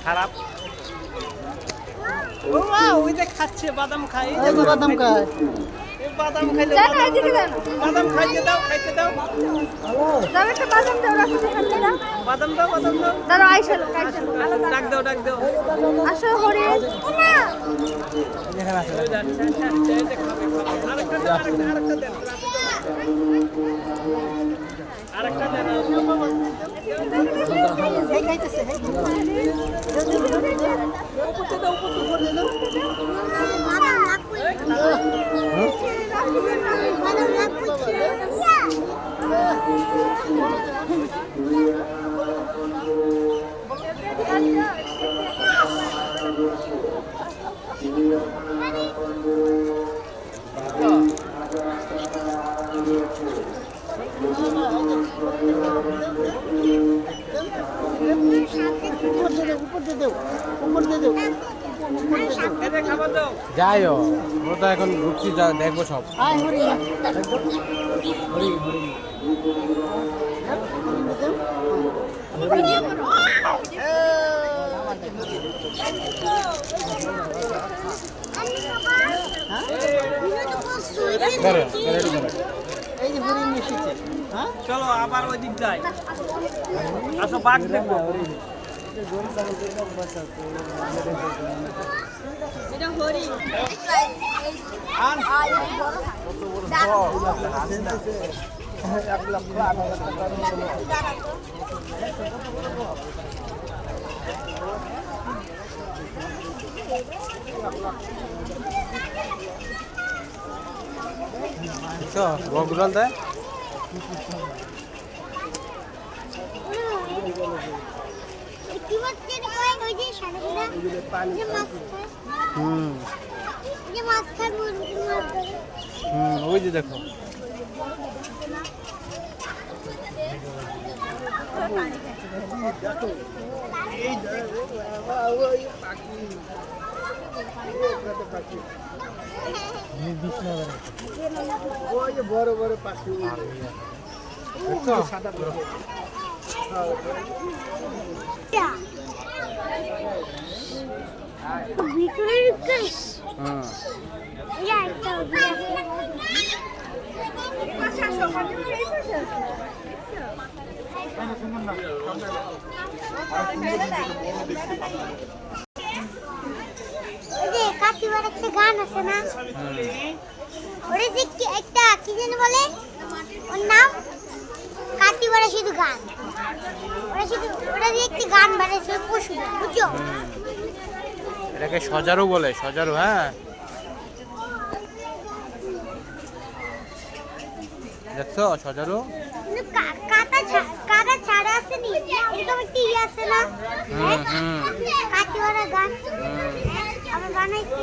খারাপ ওই যে খাচ্ছে বাদাম খাই বাদাম খায় বাদাম খাইলে বাদাম খাইতে দাও খাইতে দাও বাদাম দাও বাদাম দাও ডাক দাও ডাক দাও আসো হরি আরেকটা দেন যাই ও তো এখন ঘুরছি দেখবো সব চলো আবার ওই দিক যাই আসো বাঘ দেখবো বগুড়াল দেয় ওই যে দেখো বড় বড় পাখি সাদা কাটিবার একটা গান আছে না ওরে দেখি একটা কি যেন বলে ওর নাম কাটিবারে শুধু গান ওরা দিয়ে একটি গান বানাইছে পশু বুঝছো এটাকে সজারু বলে সজারু হ্যাঁ দেখছো সজারু কাটা ছাড়া আছে নি এরকম একটি আছে না কাটিবারে গান আমরা বানাইছি